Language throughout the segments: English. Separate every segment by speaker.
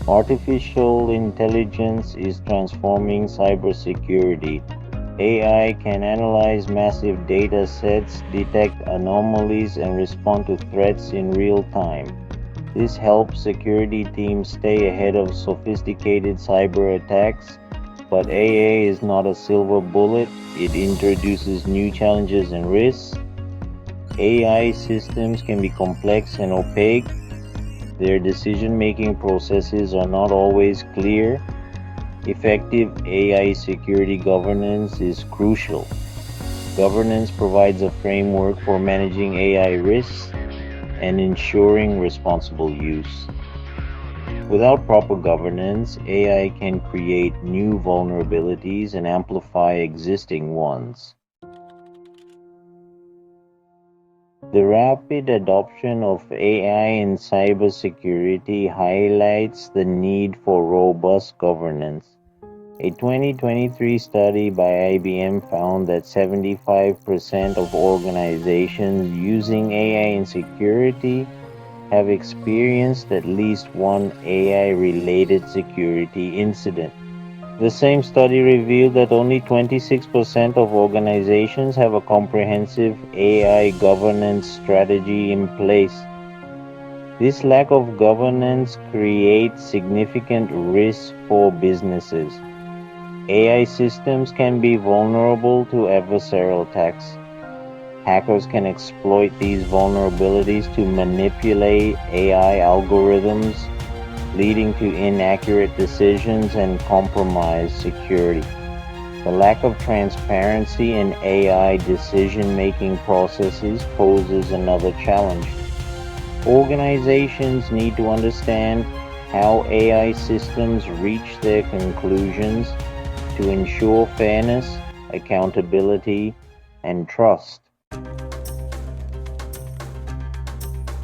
Speaker 1: Artificial intelligence is transforming cybersecurity. AI can analyze massive data sets, detect anomalies, and respond to threats in real time. This helps security teams stay ahead of sophisticated cyber attacks. But AI is not a silver bullet, it introduces new challenges and risks. AI systems can be complex and opaque. Their decision making processes are not always clear. Effective AI security governance is crucial. Governance provides a framework for managing AI risks and ensuring responsible use. Without proper governance, AI can create new vulnerabilities and amplify existing ones. The rapid adoption of AI in cybersecurity highlights the need for robust governance. A 2023 study by IBM found that 75% of organizations using AI in security have experienced at least one AI-related security incident. The same study revealed that only 26% of organizations have a comprehensive AI governance strategy in place. This lack of governance creates significant risks for businesses. AI systems can be vulnerable to adversarial attacks. Hackers can exploit these vulnerabilities to manipulate AI algorithms, leading to inaccurate decisions and compromised security. The lack of transparency in AI decision-making processes poses another challenge. Organizations need to understand how AI systems reach their conclusions to ensure fairness, accountability, and trust.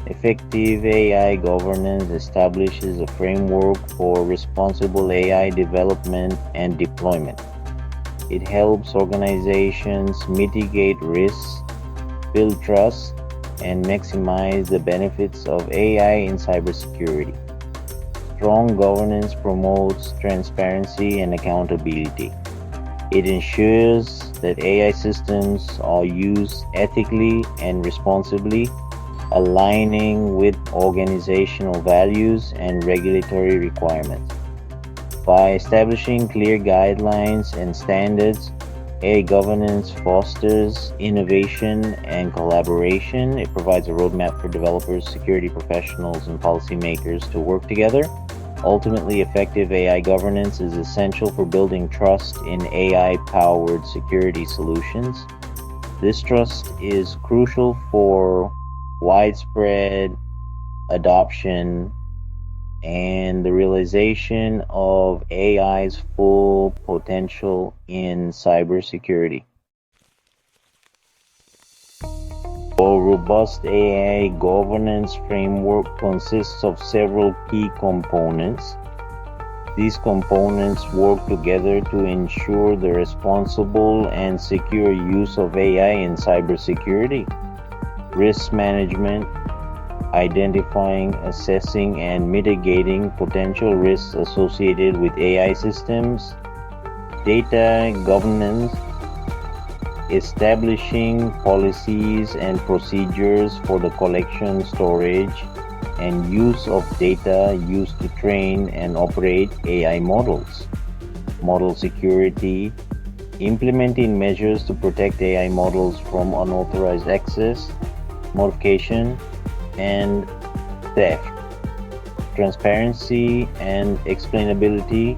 Speaker 1: Effective AI governance establishes a framework for responsible AI development and deployment. It helps organizations mitigate risks, build trust, and maximize the benefits of AI in cybersecurity. Strong governance promotes transparency and accountability. It ensures that AI systems are used ethically and responsibly, aligning with organizational values and regulatory requirements. By establishing clear guidelines and standards, AI governance fosters innovation and collaboration. It provides a roadmap for developers, security professionals, and policymakers to work together. Ultimately, effective AI governance is essential for building trust in AI-powered security solutions. This trust is crucial for widespread adoption and the realization of AI's full potential in cybersecurity. A robust AI governance framework consists of several key components. These components work together to ensure the responsible and secure use of AI in cybersecurity. Risk management, identifying, assessing, and mitigating potential risks associated with AI systems. Data governance, establishing policies and procedures for the collection, storage, and use of data used to train and operate AI models. Model security, implementing measures to protect AI models from unauthorized access, modification, and theft. Transparency and explainability,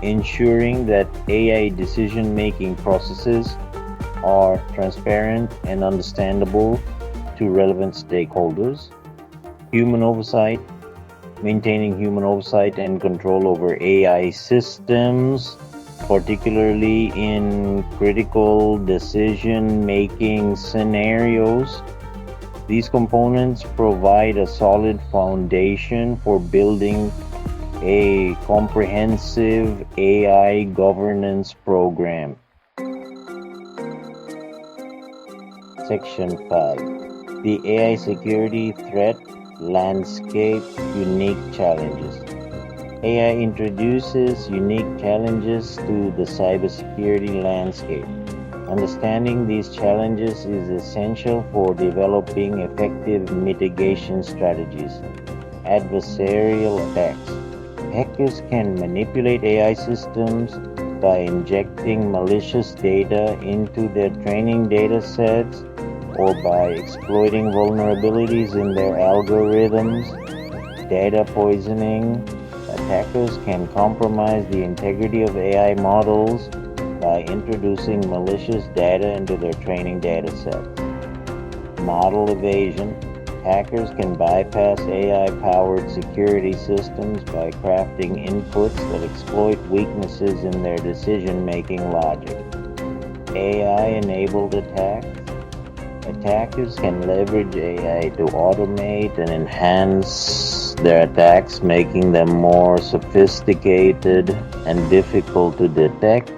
Speaker 1: ensuring that AI decision-making processes are transparent and understandable to relevant stakeholders. Human oversight, maintaining human oversight and control over AI systems, particularly in critical decision-making scenarios. These components provide a solid foundation for building a comprehensive AI governance program. Section 5. The AI security threat landscape, unique challenges. AI introduces unique challenges to the cybersecurity landscape. Understanding these challenges is essential for developing effective mitigation strategies. Adversarial attacks. Hackers can manipulate AI systems by injecting malicious data into their training data sets or by exploiting vulnerabilities in their algorithms. Data poisoning. Attackers can compromise the integrity of AI models by introducing malicious data into their training data sets. Model evasion. Hackers can bypass AI-powered security systems by crafting inputs that exploit weaknesses in their decision-making logic. AI-enabled attacks. Attackers can leverage AI to automate and enhance their attacks, making them more sophisticated and difficult to detect.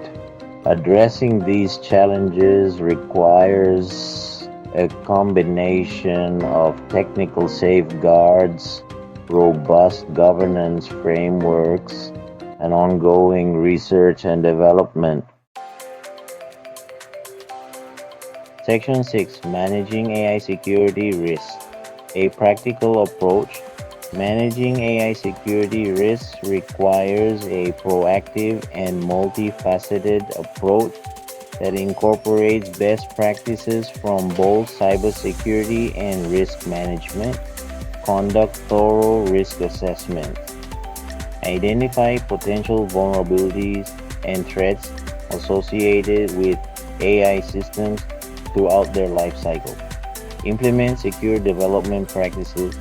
Speaker 1: Addressing these challenges requires a combination of technical safeguards, robust governance frameworks, and ongoing research and development. Section 6. Managing AI Security Risks. A practical approach. Managing AI security risks requires a proactive and multifaceted approach that incorporates best practices from both cybersecurity and risk management. Conduct thorough risk assessments. Identify potential vulnerabilities and threats associated with AI systems throughout their life cycle. Implement secure development practices.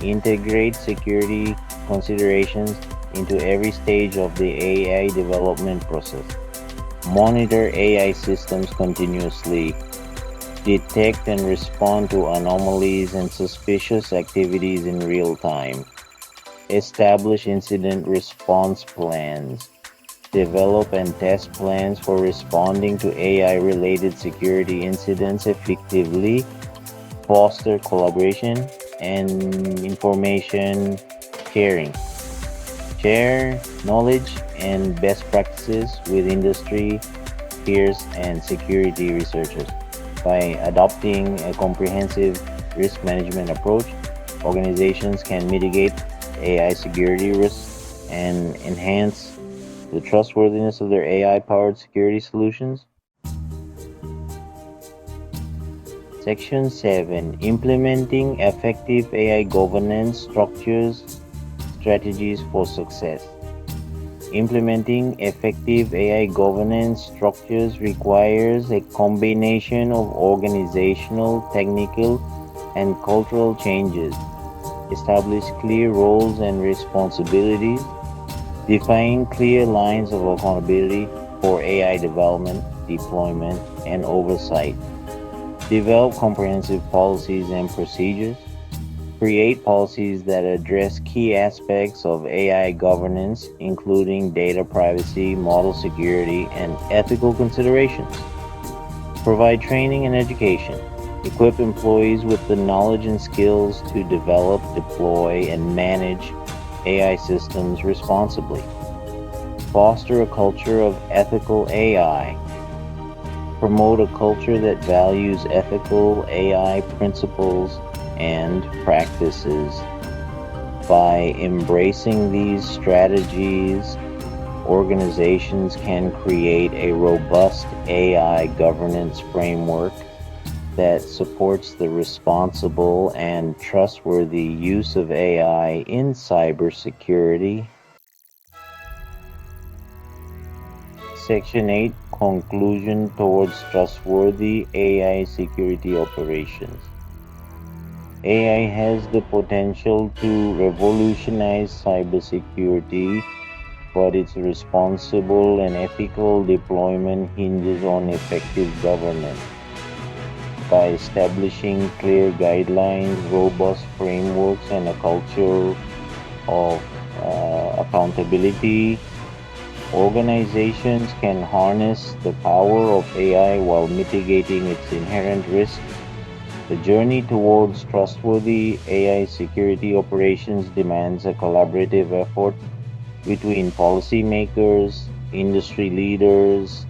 Speaker 1: Integrate security considerations into every stage of the AI development process. Monitor AI systems continuously. Detect and respond to anomalies and suspicious activities in real time. Establish incident response plans. Develop and test plans for responding to AI-related security incidents effectively. Foster collaboration and information sharing. Share knowledge and best practices with industry peers and security researchers. By adopting a comprehensive risk management approach, organizations can mitigate AI security risks and enhance the trustworthiness of their AI-powered security solutions. Section 7. Implementing effective AI governance structures, strategies for success. Implementing effective AI governance structures requires a combination of organizational, technical, and cultural changes. Establish clear roles and responsibilities. Define clear lines of accountability for AI development, deployment, and oversight. Develop comprehensive policies and procedures. Create policies that address key aspects of AI governance, including data privacy, model security, and ethical considerations. Provide training and education. Equip employees with the knowledge and skills to develop, deploy, and manage AI systems responsibly. Foster a culture of ethical AI. Promote a culture that values ethical AI principles and practices. By embracing these strategies, organizations can create a robust AI governance framework that supports the responsible and trustworthy use of AI in cybersecurity. Section 8. Conclusion towards trustworthy AI security operations. AI has the potential to revolutionize cybersecurity, but its responsible and ethical deployment hinges on effective governance. By establishing clear guidelines, robust frameworks, and a culture of accountability, organizations can harness the power of AI while mitigating its inherent risks. The journey towards trustworthy AI security operations demands a collaborative effort between policymakers, industry leaders,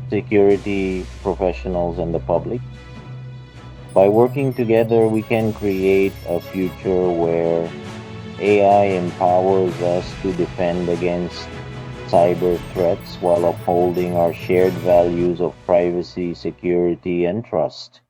Speaker 1: security professionals, and the public. By working together, we can create a future where AI empowers us to defend against cyber threats while upholding our shared values of privacy, security, and trust.